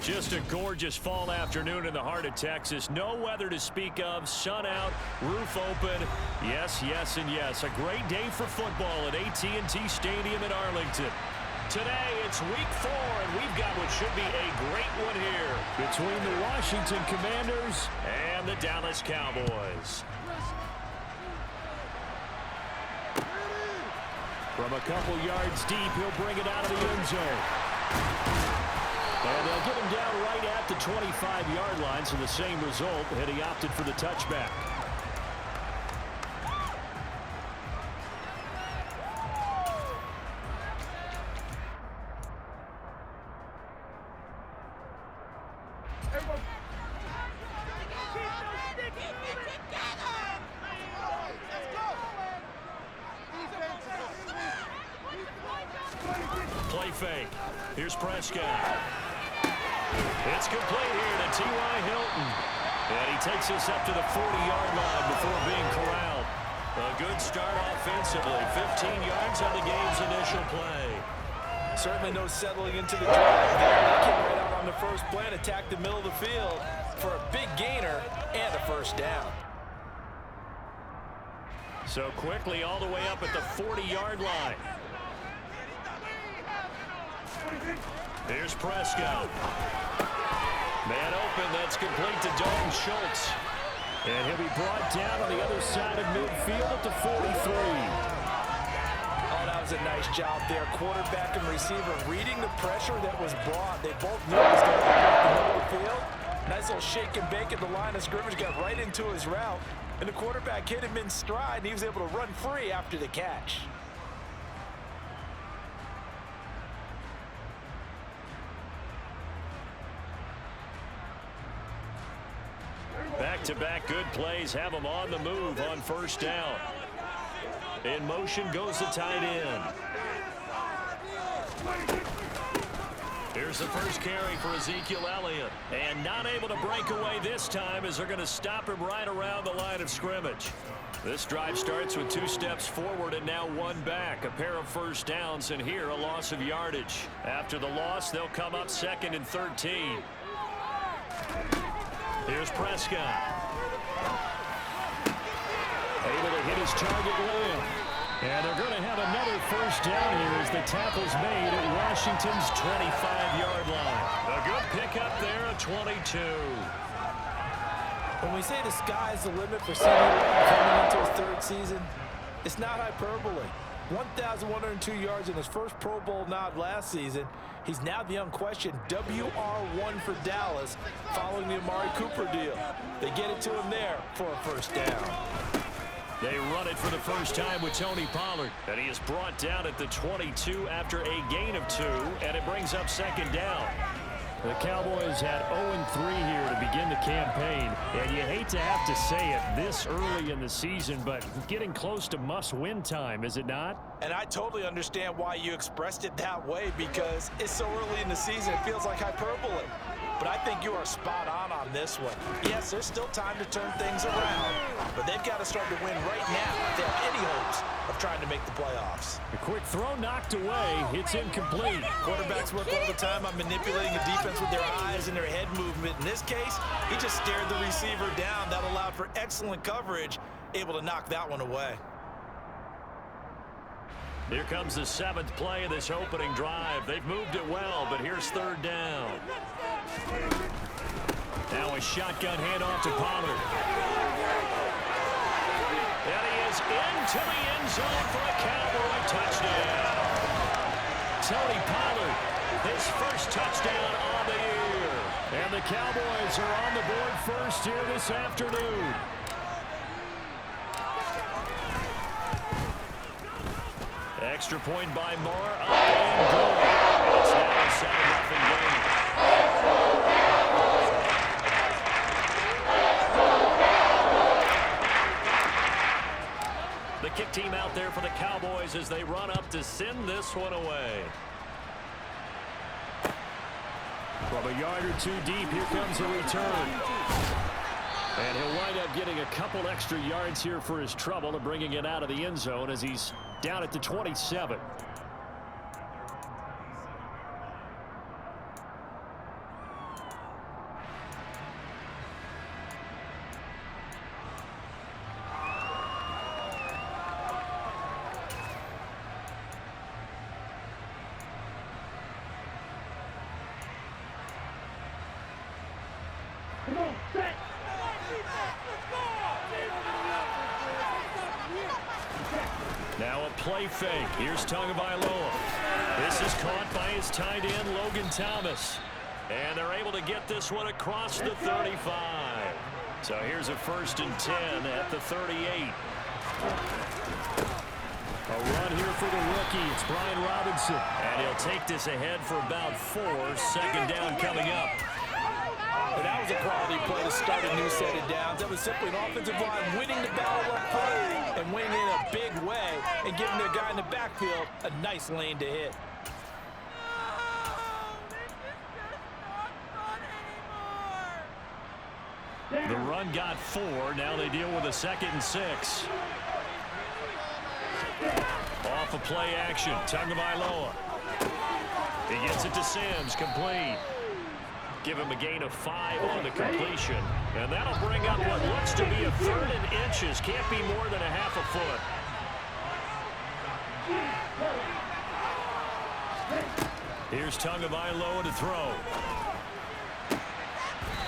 Just a gorgeous fall afternoon in the heart of Texas. No weather to speak of. Sun out, roof open. Yes, yes, and yes. A great day for football at AT&T Stadium in Arlington. Today, it's week 4, and we've got what should be a great one here between the Washington Commanders and the Dallas Cowboys. From a couple yards deep, he'll bring it out of the end zone. And they'll get him down right at the 25-yard line, so the same result, and he opted for the touchback. Play fake. Here's Prescott. It's complete here to T.Y. Hilton. And he takes us up to the 40-yard line before being corralled. A good start offensively. 15 yards on the game's initial play. Certainly no settling into the drive there. They came right out on the first play and attacked the middle of the field for a big gainer and a first down. So quickly all the way up at the 40-yard line. Here's Prescott. Man open, that's complete to Dalton Schultz. And he'll be brought down on the other side of midfield at the 43. Oh, that was a nice job there. Quarterback and receiver reading the pressure that was brought. They both knew it was going to come out the middle of the field. Nice little shake and bake at the line of scrimmage, got right into his route. And the quarterback hit him in stride, and he was able to run free after the catch. Back-to-back good plays have them on the move on first down. In motion goes the tight end. Here's the first carry for Ezekiel Elliott. And not able to break away this time as they're going to stop him right around the line of scrimmage. This drive starts with 2 steps forward and now 1 back. A pair of first downs, and here a loss of yardage. After the loss, they'll come up 2nd and 13. Here's Prescott. Able to hit his target well. And they're going to have another first down here as the tackle's made at Washington's 25-yard line. A good pickup there at 22. When we say the sky's the limit for CD coming into his 3rd season, it's not hyperbole. 1,102 yards in his first Pro Bowl nod last season. He's now the unquestioned WR1 for Dallas following the Amari Cooper deal. They get it to him there for a first down. They run it for the first time with Tony Pollard. And he is brought down at the 22 after a gain of 2, and it brings up 2nd down. The Cowboys had 0-3 here to begin the campaign, and you hate to have to say it this early in the season, but getting close to must-win time, is it not? And I totally understand why you expressed it that way, because it's so early in the season, it feels like hyperbole. But I think you are spot on this one. Yes, there's still time to turn things around, but they've got to start to win right now if they have any hopes of trying to make the playoffs. A quick throw knocked away. It's incomplete. Quarterbacks work all the time on manipulating the defense with their eyes and their head movement. In this case, he just stared the receiver down. That allowed for excellent coverage, able to knock that one away. Here comes the 7th play of this opening drive. They've moved it well, but here's 3rd down. Now a shotgun handoff to Pollard. And he is into the end zone for a Cowboy touchdown. Tony Pollard, his first touchdown on the year. And the Cowboys are on the board first here this afternoon. Extra point by Moore. Up and good. It's now a 7-0 game. The kick team out there for the Cowboys as they run up to send this one away. From a yard or 2 deep, here comes a return. And he'll wind up getting a couple extra yards here for his trouble and bringing it out of the end zone as he's down at the 27. Now a play fake. Here's Tagovailoa. This is caught by his tight end, Logan Thomas. And they're able to get this one across the 35. So here's a 1st and 10 at the 38. A run here for the rookie. It's Brian Robinson. And he'll take this ahead for about 4. 2nd down coming up. But that was a quality play to start a new set of downs. That was simply an offensive line winning the battle up front and winning in a big way and giving their guy in the backfield a nice lane to hit. The run got 4. Now they deal with a 2nd and 6. Off of play action. Tagovailoa. He gets it to Sims. Complete. Give him a gain of 5 on the completion. And that'll bring up what looks to be a 3rd and inches. Can't be more than a half a foot. Here's Tagovailoa to throw.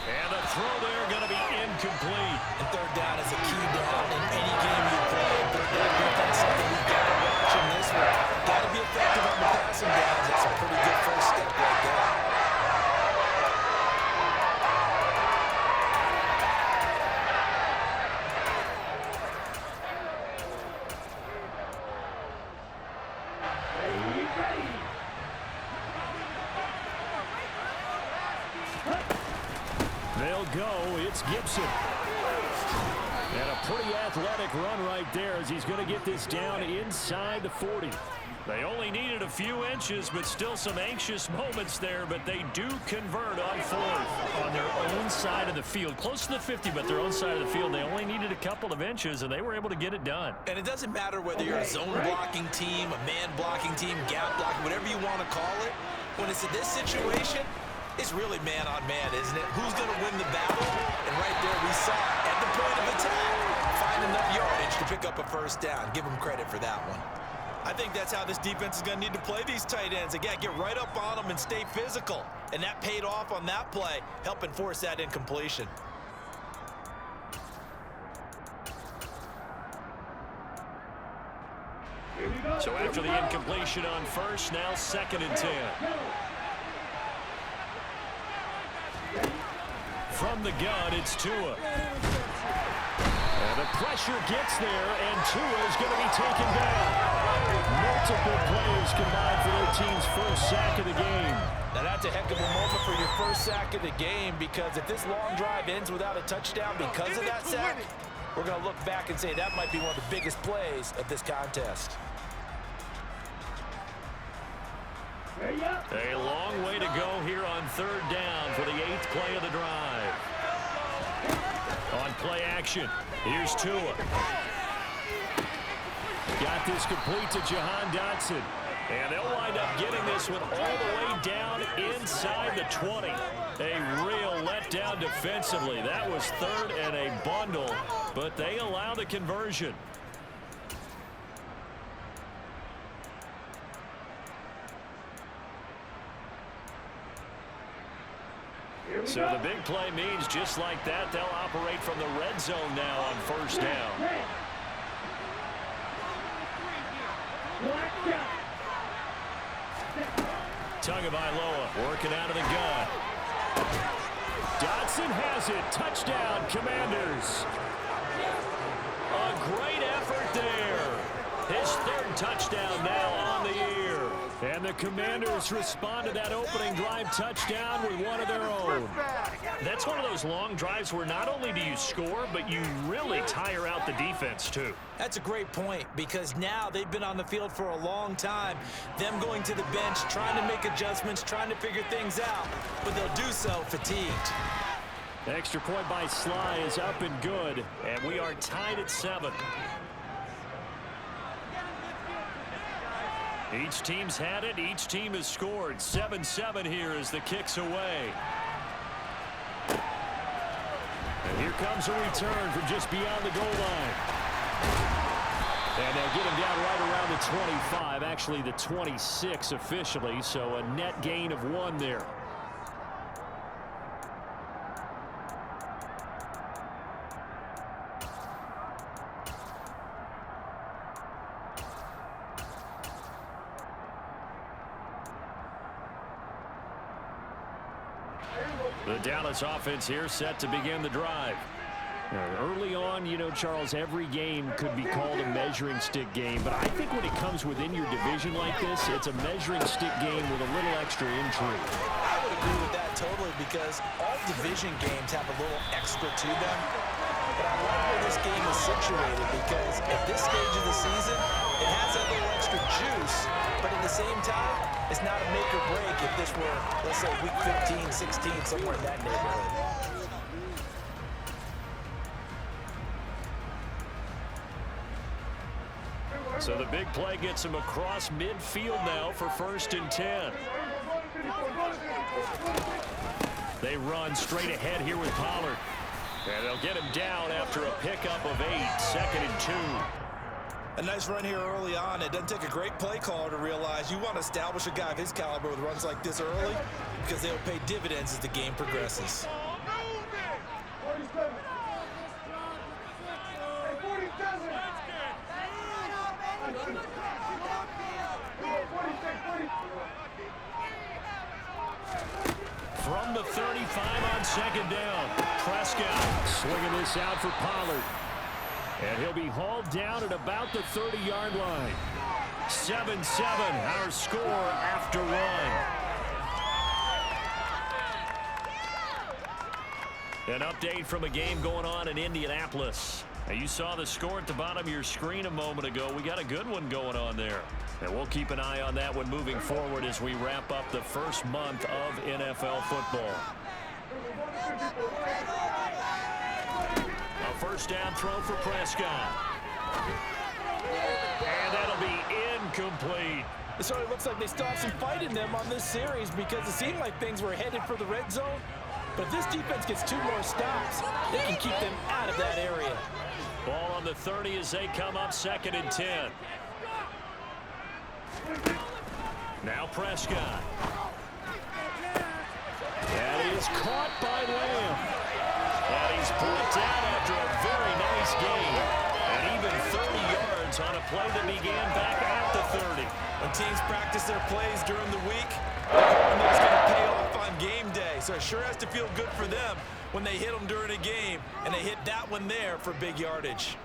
And the throw there going to be incomplete. And 3rd down is a key down in any game you play. 3rd down defense, something we've got to watch in this one. Got to be effective on the passing downs. That's a pretty good first step right there. They'll go. It's Gibson. And a pretty athletic run right there as he's going to get this down inside the 40. They only needed a few inches, but still some anxious moments there. But they do convert on 4th on their own side of the field. Close to the 50, but their own side of the field. They only needed a couple of inches, and they were able to get it done. And it doesn't matter whether you're a zone blocking team, a man blocking team, gap blocking, whatever you want to call it. When it's in this situation, it's really man-on-man, isn't it? Who's going to win the battle? And right there we saw it at the point of attack. Find enough yardage to pick up a 1st down. Give them credit for that one. I think that's how this defense is going to need to play these tight ends. Again, get right up on them and stay physical. And that paid off on that play, helping force that incompletion. So after the incompletion on 1st, now 2nd and 10. From the gun, it's Tua. And the pressure gets there, and Tua is going to be taken down. Multiple players combined for their team's 1st sack of the game. Now that's a heck of a moment for your 1st sack of the game, because if this long drive ends without a touchdown because of that sack, we're going to look back and say that might be one of the biggest plays of this contest. A long way to go here on 3rd down for the 8th play of the drive. On play action, here's Tua. Got this complete to Jahan Dotson. And they'll wind up getting this one all the way down inside the 20. A real letdown defensively. That was 3rd and a bundle, but they allow the conversion. So the big play means just like that, they'll operate from the red zone now on 1st down. Tagovailoa working out of the gun. Dotson has it. Touchdown, Commanders. A great effort there. His 3rd touchdown now on the year. And the Commanders respond to that opening drive touchdown with one of their own. That's one of those long drives where not only do you score, but you really tire out the defense too. That's a great point, because now they've been on the field for a long time. Them going to the bench, trying to make adjustments, trying to figure things out, but they'll do so fatigued. The extra point by Sly is up and good, and we are tied at 7. Each team's had it. Each team has scored. 7-7 here as the kick's away. And here comes a return from just beyond the goal line. And they'll get him down right around the 25, actually the 26 officially, so a net gain of 1 there. The Dallas offense here set to begin the drive. Early on, you know, Charles, every game could be called a measuring stick game, but I think when it comes within your division like this, it's a measuring stick game with a little extra intrigue. I would agree with that totally, because all division games have a little extra to them. But I like where this game is situated, because at this stage of the season, it has a little extra juice, but at the same time, it's not a make or break if this were, let's say, week 15, 16, somewhere in that neighborhood. So the big play gets him across midfield now for 1st and 10. They run straight ahead here with Pollard. And they'll get him down after a pickup of 8, 2nd and 2. A nice run here early on. It doesn't take a great play caller to realize you want to establish a guy of his caliber with runs like this early, because they'll pay dividends as the game progresses. From the 35 on 2nd down, Prescott swinging this out for Pollard. And he'll be hauled down at about the 30-yard line. 7-7, our score after one. An update from a game going on in Indianapolis. Now, you saw the score at the bottom of your screen a moment ago. We got a good one going on there. And we'll keep an eye on that one moving forward as we wrap up the first month of NFL football. A first down throw for Prescott. And that'll be incomplete. It sort of looks like they still have some fight in them on this series, because it seemed like things were headed for the red zone. But if this defense gets 2 more stops, they can keep them out of that area. Ball on the 30 as they come up 2nd and 10. Now Prescott. And he is caught by Lamb. And he's brought down after a very nice game. And even 30 yards on a play that began back at the 30. When teams practice their plays during the week, it's going to pay off on game day. So it sure has to feel good for them when they hit them during a game, and they hit that one there for big yardage.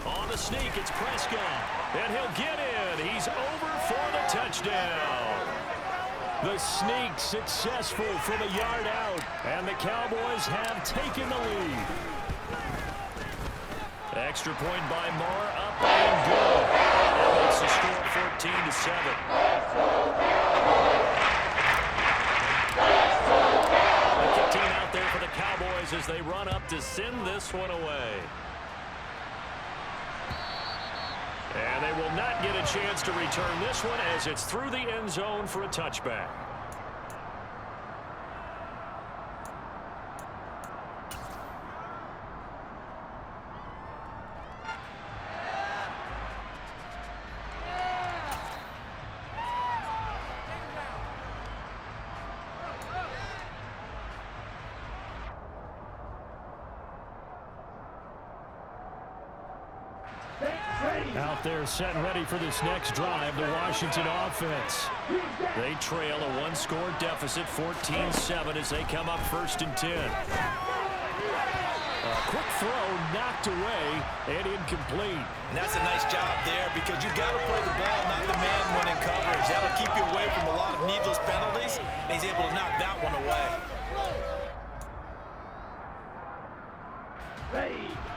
On the sneak, it's Prescott. And he'll get in. He's over for the touchdown. The sneak successful from a yard out. And the Cowboys have taken the lead. Extra point by Moore, up and good. That makes the score 14-7. The 15 out there for the Cowboys as they run up to send this one away. And they will not get a chance to return this one as it's through the end zone for a touchback. Out there set and ready for this next drive, the Washington offense. They trail a 1-score deficit, 14-7, as they come up 1st and 10. A quick throw knocked away and incomplete. And that's a nice job there, because you got to play the ball, not the man when in coverage. That'll keep you away from a lot of needless penalties, and he's able to knock that one away.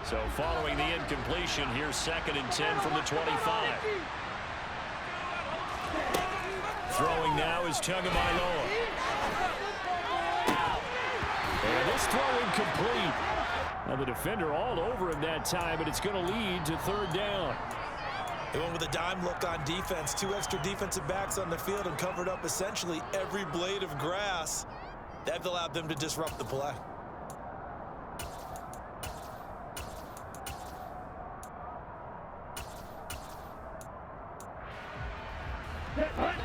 So following the incompletion, here's 2nd and 10 from the 25. Throwing now is Tagovailoa. And this throw incomplete. Now the defender all over him that time, but it's going to lead to 3rd down. They went with a dime look on defense. 2 extra defensive backs on the field and covered up essentially every blade of grass. That allowed them to disrupt the play.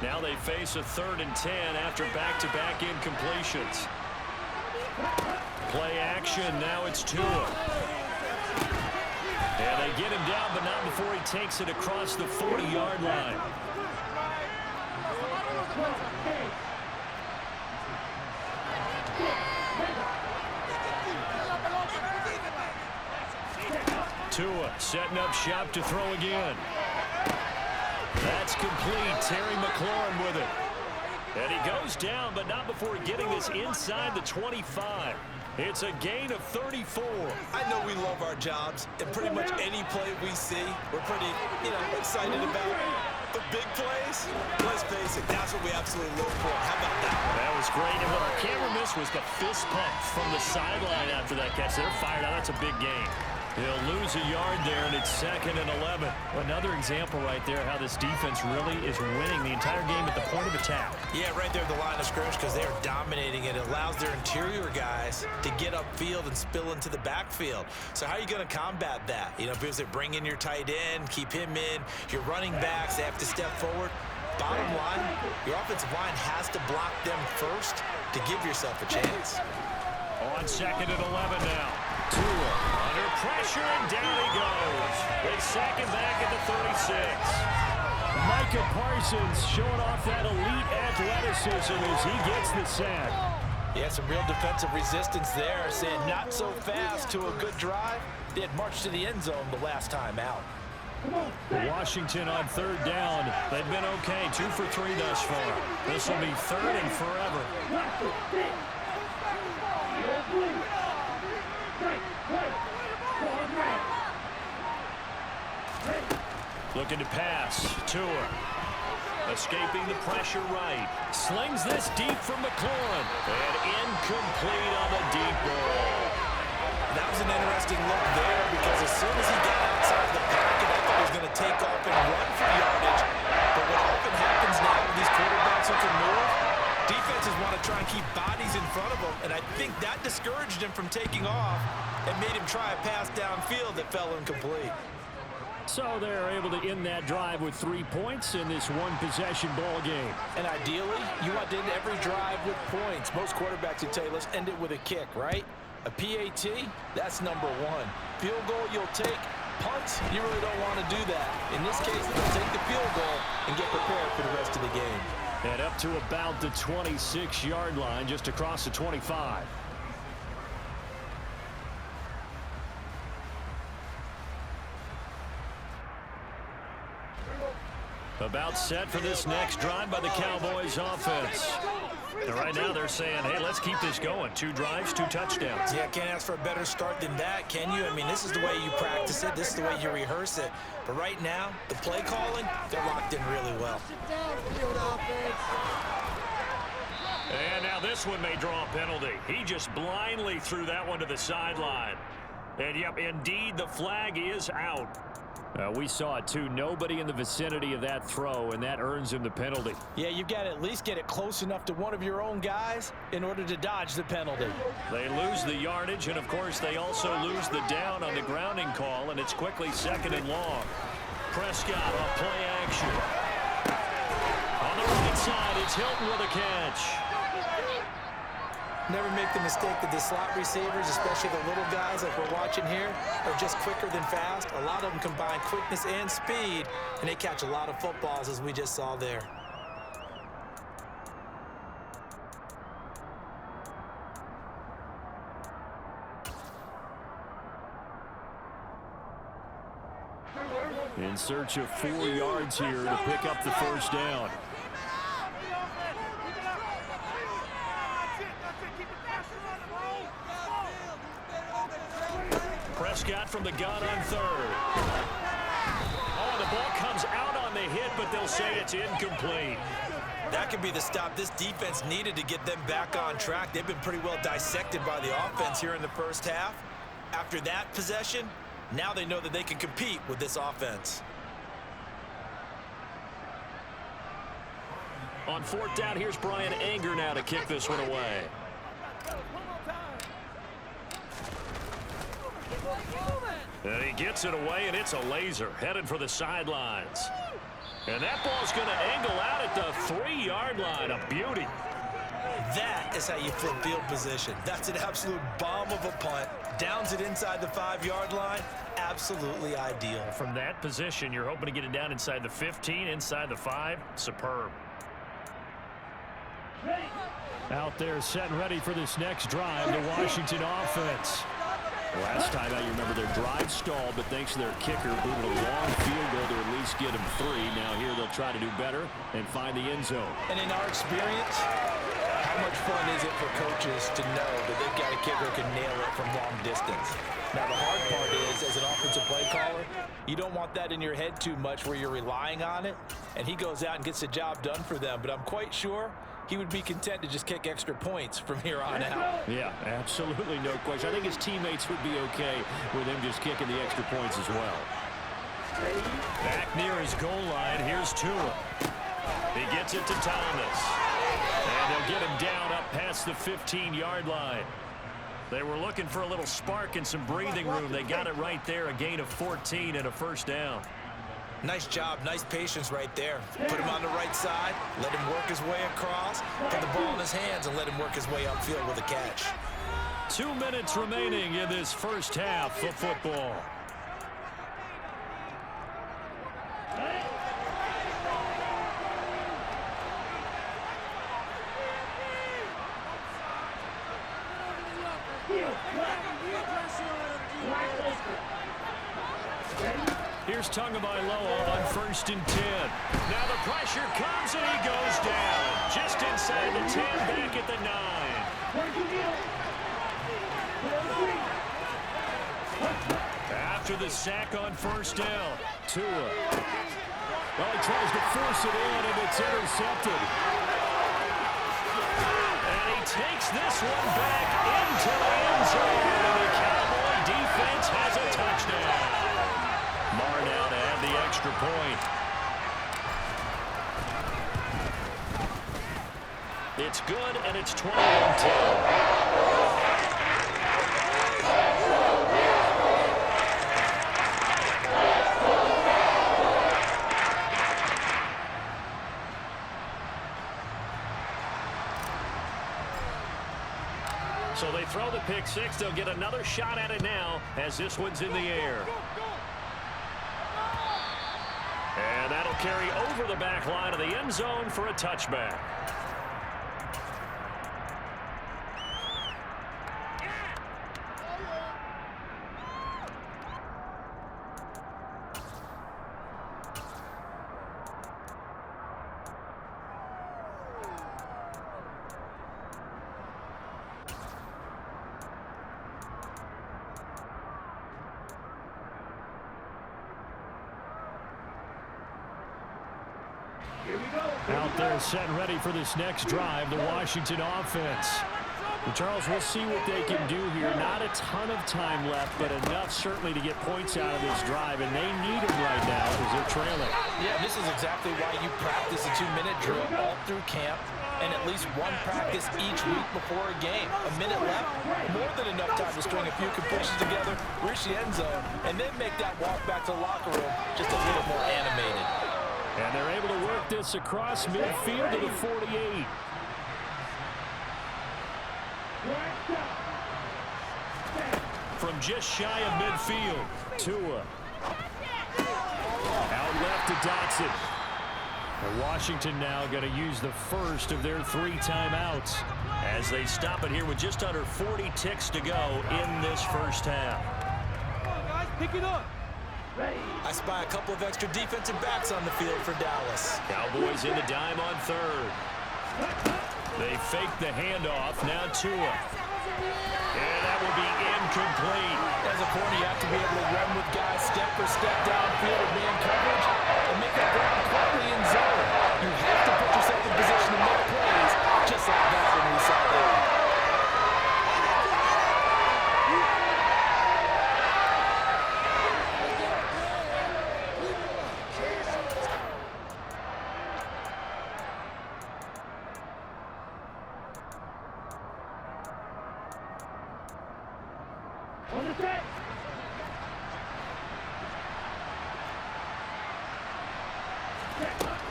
Now they face a 3rd and 10 after back-to-back incompletions. Play action, now it's Tua. And they get him down, but not before he takes it across the 40-yard line. Tua setting up shop to throw again. That's complete. Terry McLaurin with it. And he goes down, but not before getting this inside the 25. It's a gain of 34. I know we love our jobs, and pretty much any play we see, we're pretty, excited about. But big plays, let's face it, that's what we absolutely live for. How about that? That was great. And what our camera missed was the fist pump from the sideline after that catch. They're fired out. That's a big gain. He'll lose a yard there, and it's 2nd and 11. Another example right there how this defense really is winning the entire game at the point of attack. Yeah, right there at the line of scrimmage because they are dominating it. It allows their interior guys to get upfield and spill into the backfield. So how are you going to combat that? Because they bring in your tight end, keep him in. Your running backs, they have to step forward. Bottom line, your offensive line has to block them first to give yourself a chance. On 2nd and 11 now. Tua under pressure, and down he goes. They sack him back at the 36. Micah Parsons showing off that elite athleticism as he gets the sack. Yeah, some real defensive resistance there, saying not so fast to a good drive. They had marched to the end zone the last time out. Washington on 3rd down. They've been okay, 2 for 3 thus far. This will be 3rd and forever. Looking to pass. Tua escaping the pressure right. Slings this deep from McLaurin. And incomplete on the deep ball. That was an interesting look there because as soon as he got outside the pocket, I thought he was going to take off and run for yardage. But what often happens now with these quarterbacks who can move, defenses want to try and keep bodies in front of them, and I think that discouraged him from taking off and made him try a pass downfield that fell incomplete. So they're able to end that drive with 3 points in this one-possession ball game. And ideally, you want to end every drive with points. Most quarterbacks would tell you, let's end it with a kick, right? A PAT, that's number 1. Field goal, you'll take. Punts, you really don't want to do that. In this case, they'll take the field goal and get prepared for the rest of the game. And up to about the 26-yard line, just across the 25. About set for this next drive by the Cowboys offense. And right now they're saying, hey, let's keep this going. 2 drives, 2 touchdowns. Yeah, can't ask for a better start than that, can you? I mean, this is the way you practice it. This is the way you rehearse it. But right now, the play calling, they're locked in really well. And now this one may draw a penalty. He just blindly threw that one to the sideline. And, yep, indeed, the flag is out. We saw it, too. Nobody in the vicinity of that throw, and that earns him the penalty. Yeah, you've got to at least get it close enough to one of your own guys in order to dodge the penalty. They lose the yardage, and, of course, they also lose the down on the grounding call, and it's quickly 2nd and long. Prescott on play action. On the right side, it's Hilton with a catch. Never make the mistake that the slot receivers, especially the little guys like we're watching here, are just quicker than fast. A lot of them combine quickness and speed, and they catch a lot of footballs, as we just saw there. In search of 4 yards here to pick up the first down. Prescott from the gun on 3rd. Oh, the ball comes out on the hit, but they'll say it's incomplete. That could be the stop this defense needed to get them back on track. They've been pretty well dissected by the offense here in the first half. After that possession, now they know that they can compete with this offense. On 4th down, here's Brian Anger now to kick this one away. And he gets it away, and it's a laser headed for the sidelines. And that ball's going to angle out at the 3-yard line. A beauty. That is how you flip field position. That's an absolute bomb of a punt. Downs it inside the 5-yard line. Absolutely ideal. From that position, you're hoping to get it down inside the 15, inside the 5. Superb. Out there set and ready for this next drive, the Washington offense. Last time out, you remember their drive stalled, but thanks to their kicker, booted a long field goal to at least get them 3. Now here they'll try to do better and find the end zone. And in our experience, how much fun is it for coaches to know that they've got a kicker who can nail it from long distance? Now, the hard part is, as an offensive play caller, you don't want that in your head too much where you're relying on it, and he goes out and gets the job done for them. But I'm quite sure he would be content to just kick extra points from here on out. Yeah, absolutely no question. I think his teammates would be okay with him just kicking the extra points as well. Back near his goal line, here's Tua. He gets it to Thomas. And they'll get him down up past the 15-yard line. They were looking for a little spark and some breathing room. They got it right there, a gain of 14 and a first down. Nice job, nice patience right there. Put him on the right side, let him work his way across, put the ball in his hands, and let him work his way upfield with a catch. 2 minutes remaining in this first half of football. Here's Tagovailoa on 1st and 10. Now the pressure comes and he goes down. Just inside the 10, back at the 9. After the sack on 1st down, Tua. Well, he tries to force it in and it's intercepted. And he takes this one back into the end zone. And the Cowboy defense has a touchdown. Marr now to add the extra point. It's good, and it's 21-10. So they throw the pick six. They'll get another shot at it now as this one's in the air. And that'll carry over the back line of the end zone for a touchback. Out there set and ready for this next drive, the Washington offense. And Charles, we'll see what they can do here. Not a ton of time left, but enough certainly to get points out of this drive, and they need them right now as they're trailing. Yeah, this is exactly why you practice a 2-minute drill all through camp and at least one practice each week before a game. A minute left, more than enough time to string a few completions together, reach the end zone, and then make that walk back to the locker room just a little more animated. And they're able to work this across midfield to the 48. From just shy of midfield, Tua. Out left to Dotson. And Washington now going to use the first of their 3 timeouts as they stop it here with just under 40 ticks to go in this first half. Come on, guys, pick it up. I spy a couple of extra defensive backs on the field for Dallas. Cowboys in the dime on 3rd. They fake the handoff. Now Tua. And that will be incomplete. As a corner, you have to be able to run with guys step for step downfield in man coverage and make that ground quickly in zone. You have to put yourself in position to make plays just like that when we saw that.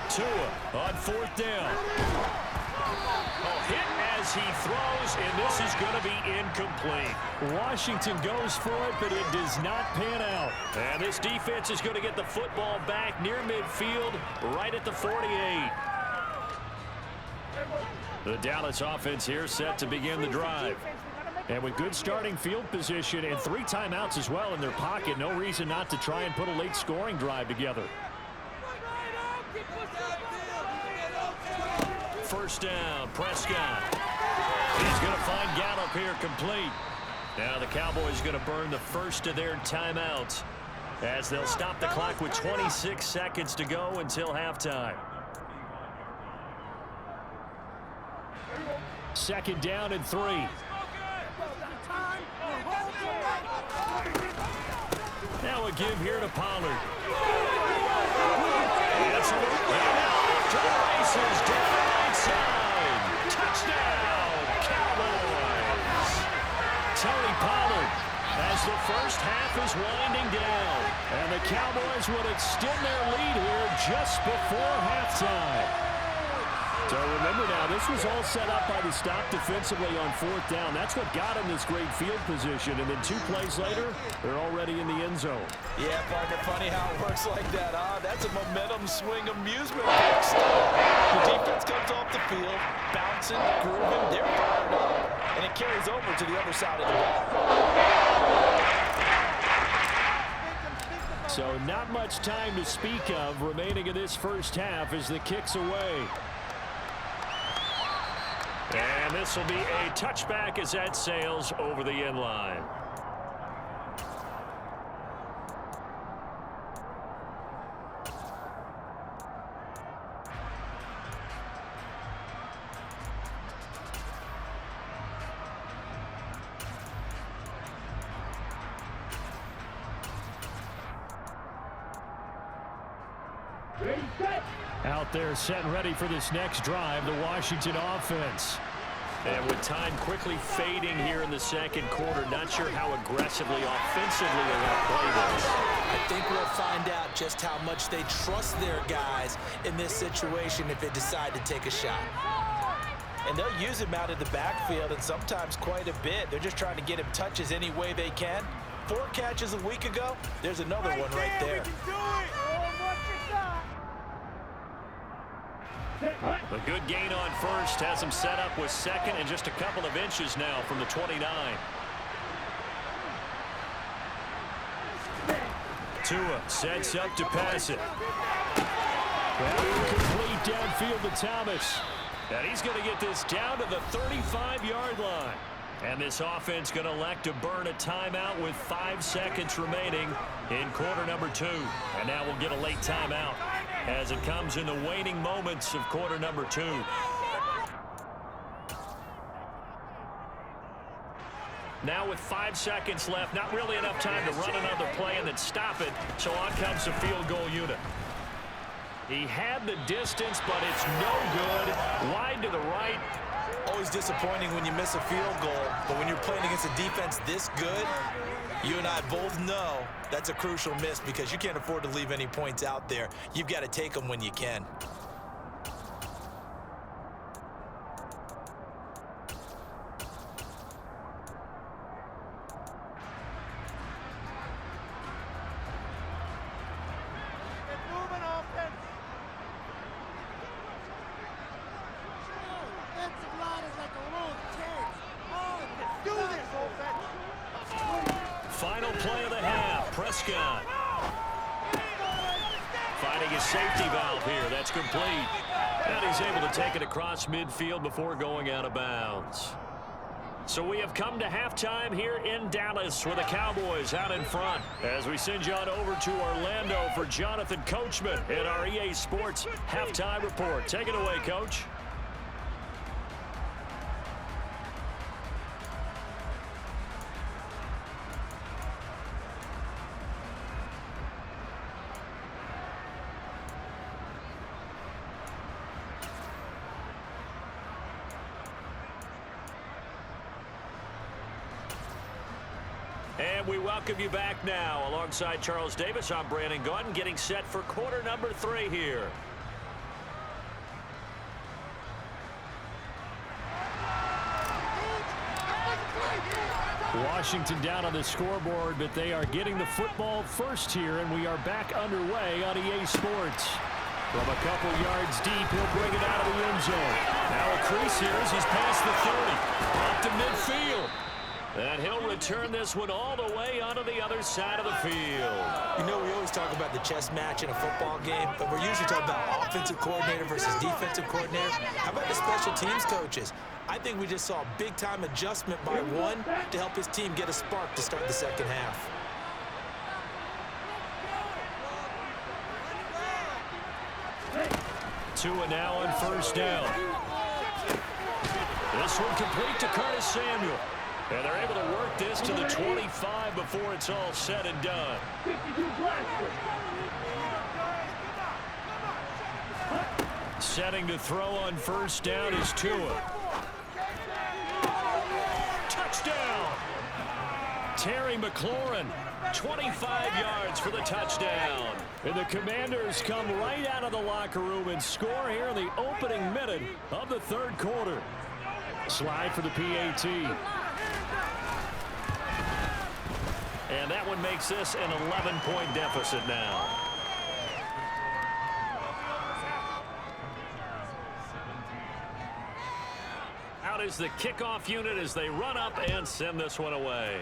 Tua on 4th down. Oh, hit as he throws, and this is going to be incomplete. Washington goes for it, but it does not pan out. And this defense is going to get the football back near midfield, right at the 48. The Dallas offense here set to begin the drive. And with good starting field position and 3 timeouts as well in their pocket, no reason not to try and put a late scoring drive together. First down, Prescott. He's going to find Gallup here complete. Now the Cowboys going to burn the first of their timeouts as they'll stop the clock with 26 seconds to go until halftime. Second down and 3. Now a give here to Pollard. That's off to the races down the right side. Touchdown, Cowboys. Tony Pollard as the first half is winding down. And the Cowboys will extend their lead here just before halftime. So remember now, this was all set up by the stop defensively on 4th down. That's what got them this great field position. And then 2 plays later, they're already in the end zone. Yeah, partner, funny how it works like that, huh? That's a momentum swing amusement park style. The defense comes off the field, bouncing, grooving, they're fired up. And it carries over to the other side of the ball. So not much time to speak of remaining in this first half as the kick's away. And this will be a touchback as that sails over the end line. Out there set and ready for this next drive, the Washington offense. And with time quickly fading here in the second quarter, not sure how aggressively, offensively they're going to play this. I think we'll find out just how much they trust their guys in this situation if they decide to take a shot. And they'll use him out of the backfield, and sometimes quite a bit. They're just trying to get him touches any way they can. 4 catches a week ago, there's another one right there. A good gain on first has him set up with second and just a couple of inches now from the 29. Tua sets up to pass it. Complete downfield to Thomas. And he's going to get this down to the 35-yard line. And this offense going to elect to burn a timeout with 5 seconds remaining in quarter number 2. And now we'll get a late timeout as it comes in the waning moments of quarter number 2. Now with 5 seconds left, not really enough time to run another play and then stop it. So on comes the field goal unit. He had the distance, but it's no good. Wide to the right. Always disappointing when you miss a field goal, but when you're playing against a defense this good, you and I both know that's a crucial miss because you can't afford to leave any points out there. You've got to take them when you can. Final play of the half, Prescott. Finding his safety valve here, that's complete. And he's able to take it across midfield before going out of bounds. So we have come to halftime here in Dallas with the Cowboys out in front. As we send you on over to Orlando for Jonathan Coachman in our EA Sports Halftime Report. Take it away, Coach. And we welcome you back now. Alongside Charles Davis, I'm Brandon Gaudin, getting set for quarter number 3 here. Washington down on the scoreboard, but they are getting the football first here, and we are back underway on EA Sports. From a couple yards deep, he'll bring it out of the end zone. Now a crease here as he's past the 30. Up to midfield. And he'll return this one all the way onto the other side of the field. You know, we always talk about the chess match in a football game, but we're usually talking about offensive coordinator versus defensive coordinator. How about the special teams coaches? I think we just saw a big-time adjustment by one to help his team get a spark to start the second half. Tua now on first down. This one complete to Curtis Samuel. And they're able to work this to the 25 before it's all said and done. Setting to throw on first down is Tua. Touchdown! Terry McLaurin, 25 yards for the touchdown. And the Commanders come right out of the locker room and score here in the opening minute of the third quarter. Slide for the PAT. And that one makes this an 11-point deficit now. Out is the kickoff unit as they run up and send this one away.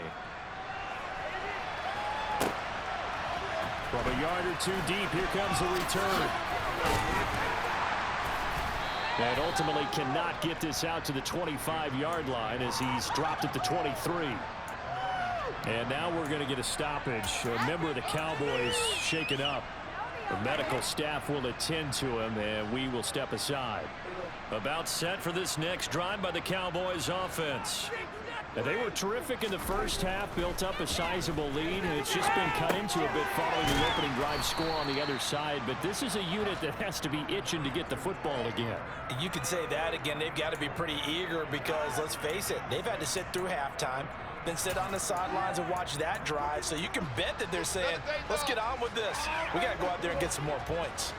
From a yard or two deep, here comes the return. And ultimately cannot get this out to the 25-yard line as he's dropped at the 23. And now we're going to get a stoppage. A member of the Cowboys shaken up. The medical staff will attend to him, and we will step aside. About set for this next drive by the Cowboys offense. And they were terrific in the first half, built up a sizable lead, and it's just been cut into a bit following the opening drive score on the other side. But this is a unit that has to be itching to get the football again. You could say that again. They've got to be pretty eager because, let's face it, they've had to sit through halftime, then sit on the sidelines and watch that drive. So you can bet that they're saying, let's get on with this. We got to go out there and get some more points.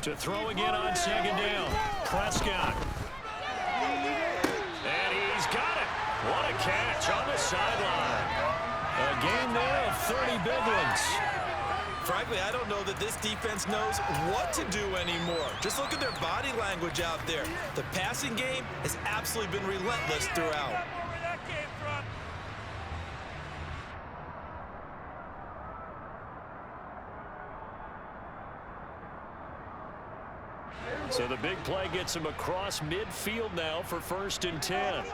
To throw again on second down. Prescott. And he's got it. What a catch on the sideline. A gain there of 30 big ones. Frankly, I don't know that this defense knows what to do anymore. Just look at their body language out there. The passing game has absolutely been relentless throughout. So the big play gets him across midfield now for 1st and 10.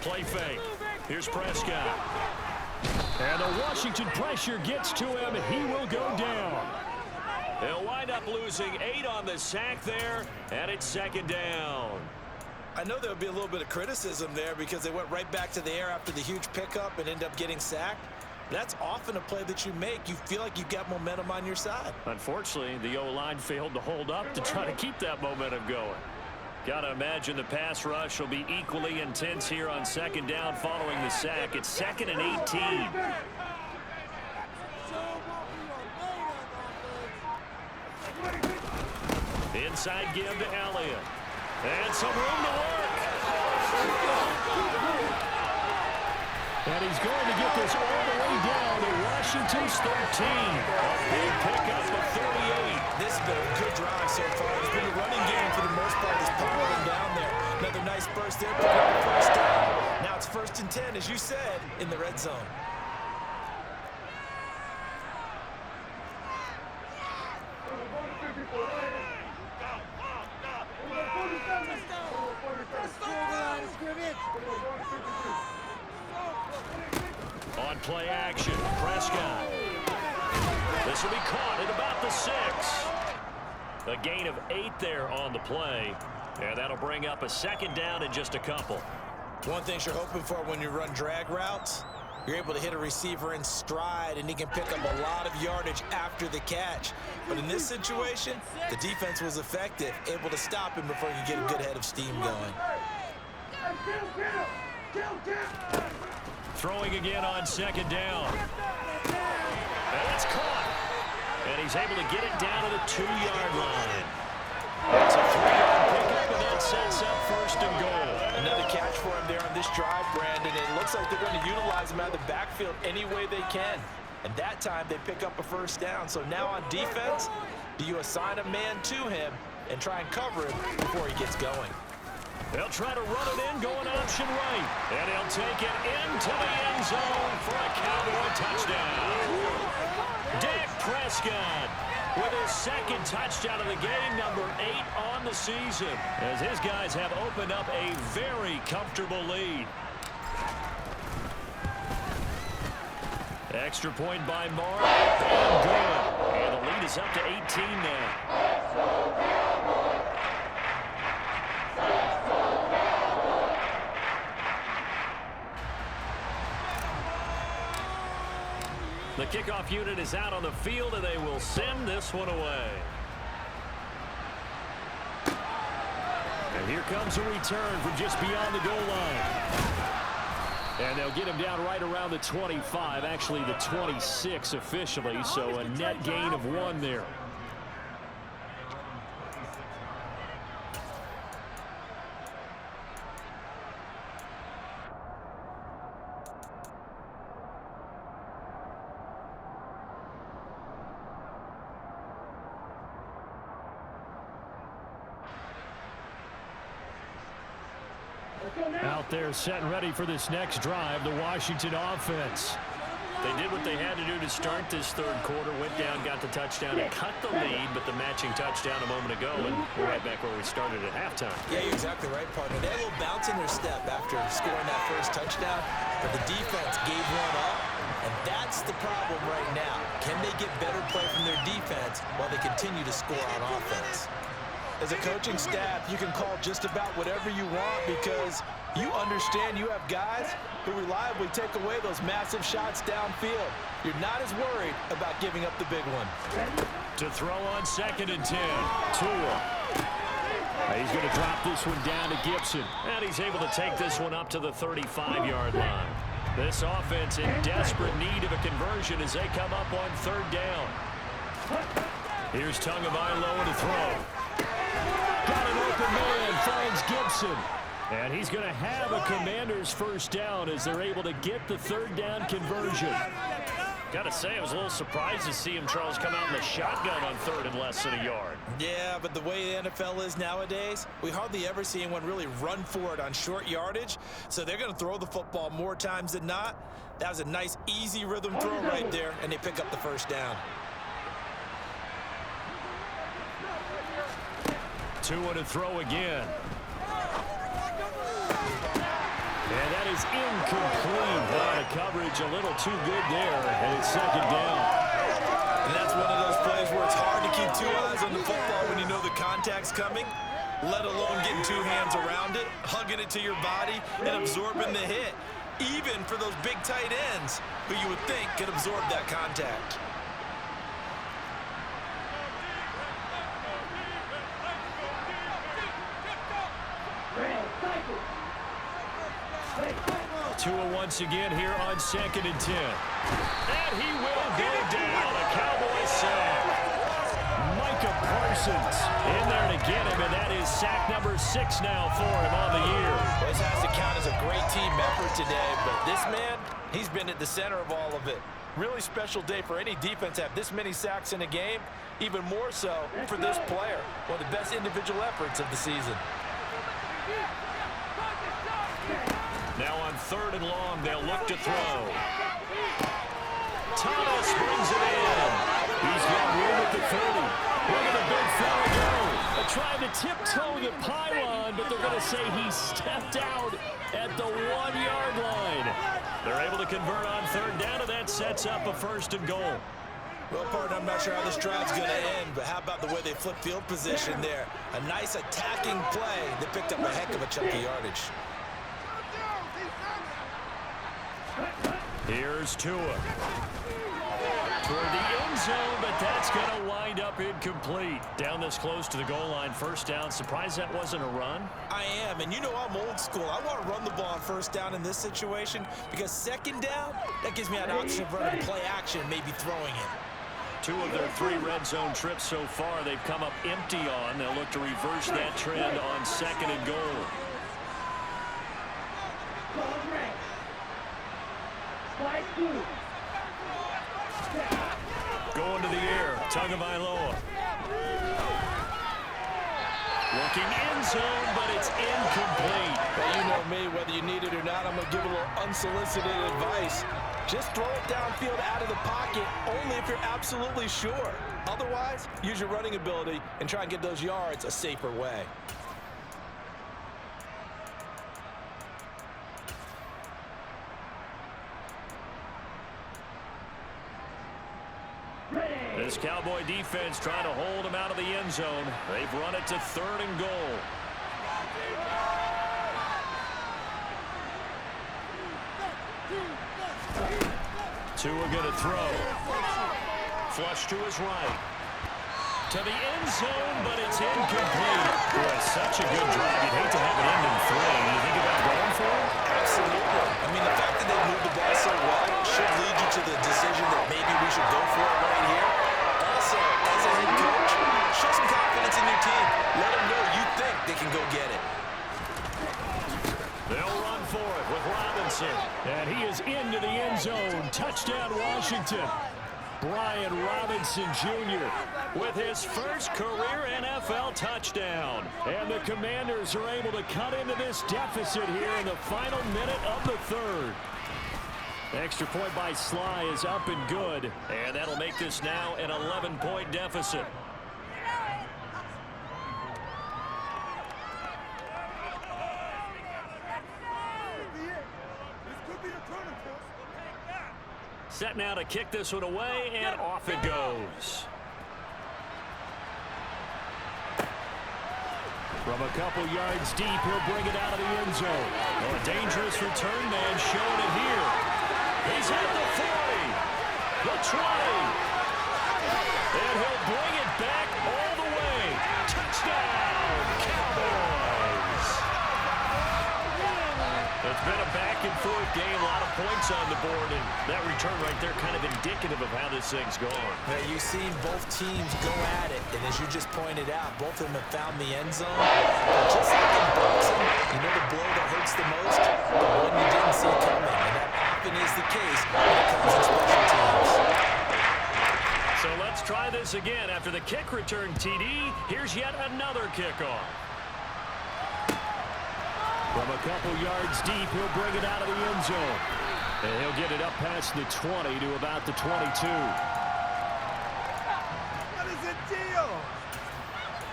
Play fake. Here's Prescott. And the Washington pressure gets to him. He will go down. They'll wind up losing 8 on the sack there, and it's 2nd down. I know there'll be a little bit of criticism there because they went right back to the air after the huge pickup and end up getting sacked. That's often a play that you make. You feel like you've got momentum on your side. Unfortunately, the O-line failed to hold up to try to keep that momentum going. Got to imagine the pass rush will be equally intense here on 2nd down following the sack. It's 2nd and 18. Inside give to Elliott. And some room to work. And he's going to get this all the way down to Washington's 13. A big pickup of 38. This has been a good drive so far. It's been a running game for the most part. It's powered him down there. Another nice burst there. Pick up the first down. Now it's 1st and 10, as you said, in the red zone. On play action, Prescott. This will be caught at about the 6. A gain of 8 there on the play. And that'll bring up a 2nd down in just a couple. One thing you're hoping for when you run drag routes, you're able to hit a receiver in stride, and he can pick up a lot of yardage after the catch. But in this situation, the defense was effective, able to stop him before he could get a good head of steam going. Throwing again on 2nd down. And it's caught. And he's able to get it down to the 2-yard line. It's a 3-yard pickup, and that sets up 1st and goal. Another catch for him there on this drive, Brandon. It looks like they're going to utilize him out of the backfield any way they can. And that time they pick up a first down. So now on defense, do you assign a man to him and try and cover him before he gets going? They'll try to run it in, going option right. And he'll take it into the end zone for a Cowboy touchdown. Dak Prescott with his second touchdown of the game, number 8 on the season, as his guys have opened up a very comfortable lead. Extra point by Mark, and good. And the lead is up to 18 now. The kickoff unit is out on the field, and they will send this one away. And here comes a return from just beyond the goal line. And they'll get him down right around the 25, actually the 26 officially, so a net gain of 1 there. Out there set and ready for this next drive, the Washington offense. They did what they had to do to start this third quarter, went down, got the touchdown, and cut the lead, but the matching touchdown a moment ago, and we're right back where we started at halftime. Yeah, you're exactly right, partner. They had a little bounce in their step after scoring that first touchdown, but the defense gave one up, and that's the problem right now. Can they get better play from their defense while they continue to score on offense? As a coaching staff, you can call just about whatever you want because you understand you have guys who reliably take away those massive shots downfield. You're not as worried about giving up the big one. To throw on 2nd and 10, Tua. He's going to drop this one down to Gibson, and he's able to take this one up to the 35-yard line. This offense in desperate need of a conversion as they come up on 3rd down. Here's Tagovailoa to throw. Got an open man, finds Gibson. And he's going to have a Commander's first down as they're able to get the 3rd down conversion. Got to say, I was a little surprised to see him, Charles, come out in the shotgun on 3rd and less than a yard. Yeah, but the way the NFL is nowadays, we hardly ever see anyone really run for it on short yardage. So they're going to throw the football more times than not. That was a nice, easy rhythm throw right there, and they pick up the first down. Tua to throw again. And that is incomplete. The coverage a little too good there, and it's 2nd down. And that's one of those plays where it's hard to keep 2 eyes on the football when you know the contact's coming, let alone getting 2 hands around it, hugging it to your body, and absorbing the hit, even for those big tight ends who you would think could absorb that contact. Tua once again here on 2nd and 10. And he will go down. A Cowboy sack. Micah Parsons in there to get him, and that is sack number 6 now for him on the year. This has to count as a great team effort today, but this man, he's been at the center of all of it. Really special day for any defense to have this many sacks in a game, even more so for this player. One of the best individual efforts of the season. Now on 3rd and long, they'll look to throw. Thomas brings it in. He's got room at the 30. Look at the big fella go. They're trying to tiptoe the pylon, but they're going to say he stepped out at the 1-yard line. They're able to convert on 3rd down, and that sets up a 1st and goal. Well, partner, I'm not sure how this drive's going to end, but how about the way they flip field position there? A nice attacking play that picked up a heck of a chunk of yardage. Here's Tua. Toward the end zone, but that's going to wind up incomplete. Down this close to the goal line, 1st down. Surprised that wasn't a run? I am, and you know I'm old school. I want to run the ball on 1st down in this situation because 2nd down, that gives me an option of running play action, maybe throwing it. 2 of their 3 red zone trips so far they've come up empty on. They'll look to reverse that trend on 2nd and goal. Going to the air, Tagovailoa. Looking end zone, but it's incomplete. Well, you know me, whether you need it or not, I'm going to give a little unsolicited advice. Just throw it downfield out of the pocket, only if you're absolutely sure. Otherwise, use your running ability and try and get those yards a safer way. This Cowboy defense trying to hold him out of the end zone. They've run it to 3rd and goal. Tua going to throw. Flush to his right. To the end zone, but it's incomplete. Boy, such a good drive. You'd hate to have it end in 3. You think about going for it? Absolutely. I mean, the fact that they moved the ball so well should lead you to the decision that maybe we should go for it right here. Also, as a head coach, show some confidence in your team. Let them know you think they can go get it. They'll run for it with Robinson. And he is into the end zone. Touchdown, Washington. Brian Robinson Jr. with his first career NFL touchdown. And the Commanders are able to cut into this deficit here in the final minute of the 3rd. Extra point by Sly is up and good. And that'll make this now an 11-point deficit. Set now to kick this one away, and off it goes. From a couple yards deep, he'll bring it out of the end zone. Oh, a dangerous return man showing it here. He's at the 40, the 20, and he'll bring it back all the way. Touchdown, Cowboys! It's been a back-and-forth game, a lot of points on the board, and that return right there kind of indicative of how this thing's going. Now, you've seen both teams go at it, and as you just pointed out, both of them have found the end zone. But just like in boxing, you know the blow that hurts the most? The one you didn't see coming, and that often is the case when it comes to special teams. So let's try this again. After the kick return, TD, here's yet another kickoff. From a couple yards deep, he'll bring it out of the end zone. And he'll get it up past the 20 to about the 22. What is the deal?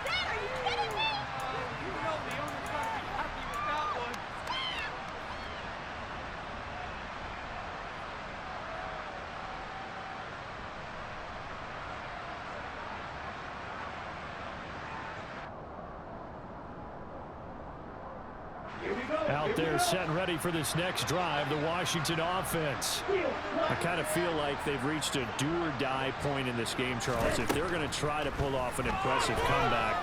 Dad, are you kidding me? You know the owner's going to be happy with that one. Out there set and ready for this next drive, the Washington offense. I kind of feel like they've reached a do-or-die point in this game, Charles. If they're going to try to pull off an impressive comeback,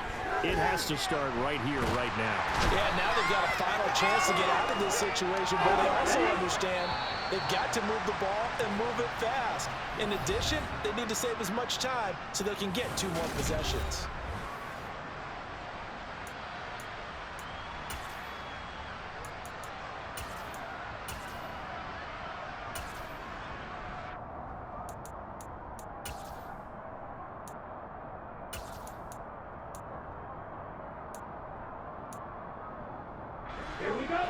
it has to start right here, right now. Yeah, now they've got a final chance to get out of this situation, but they also understand they've got to move the ball and move it fast. In addition, they need to save as much time so they can get 2 more possessions.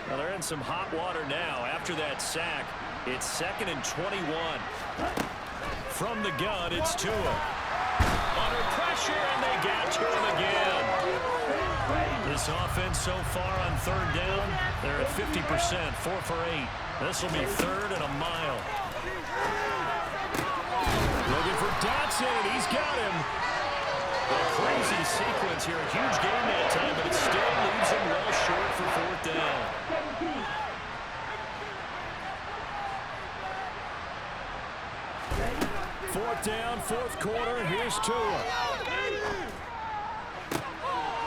Well, they're in some hot water now. After that sack, it's 2nd and 21. From the gun, it's Tua. Under pressure, and they got to him again. This offense so far on 3rd down, they're at 50%, 4 for 8. This will be 3rd and a mile. Looking for Dotson, and he's got him. A crazy sequence here. A huge game that time, but it still leaves him well short for 4th down. Fourth down, 4th quarter. Here's Tua.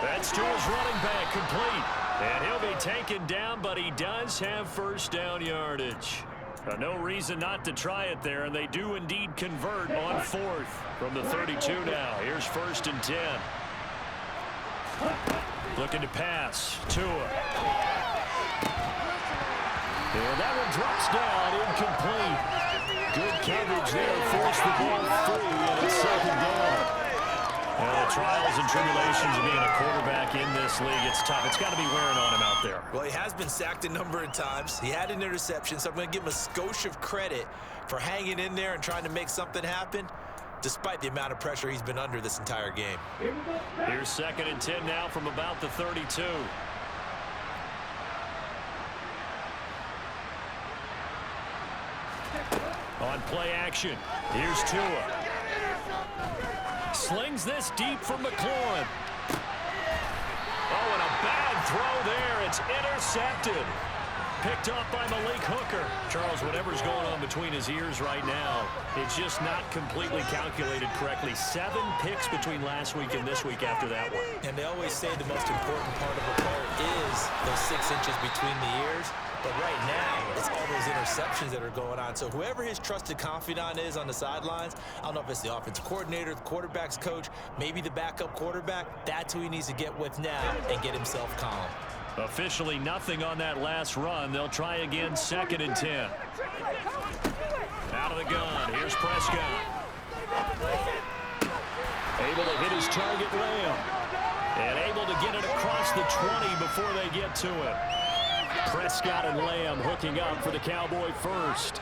That's Tua's running back complete. And he'll be taken down, but he does have 1st down yardage. No reason not to try it there, and they do indeed convert on 4th from the 32 now. Here's 1st and 10. Looking to pass. Tua. And that one drops down, incomplete. Good coverage there. Forced the ball free, and it's second down. The trials and tribulations of being a quarterback in this league, it's tough. It's got to be wearing on him out there. Well, he has been sacked a number of times. He had an interception, so I'm going to give him a skosh of credit for hanging in there and trying to make something happen, despite the amount of pressure he's been under this entire game. Here's 2nd and 10 now from about the 32. On play action, here's Tua. Slings this deep from McLaurin. Oh, and a bad throw there. It's intercepted. Picked off by Malik Hooker. Charles, whatever's going on between his ears right now, it's just not completely calculated correctly. 7 picks between last week and this week after that one. And they always say the most important part of a player is those 6 inches between the ears. But right now, it's all those interceptions that are going on. So whoever his trusted confidant is on the sidelines, I don't know if it's the offensive coordinator, the quarterback's coach, maybe the backup quarterback, that's who he needs to get with now and get himself calm. Officially nothing on that last run. They'll try again, 2nd and 10. Out of the gun, here's Prescott. Able to hit his target, Lamb. And able to get it across the 20 before they get to it. Prescott and Lamb hooking up for the Cowboy first.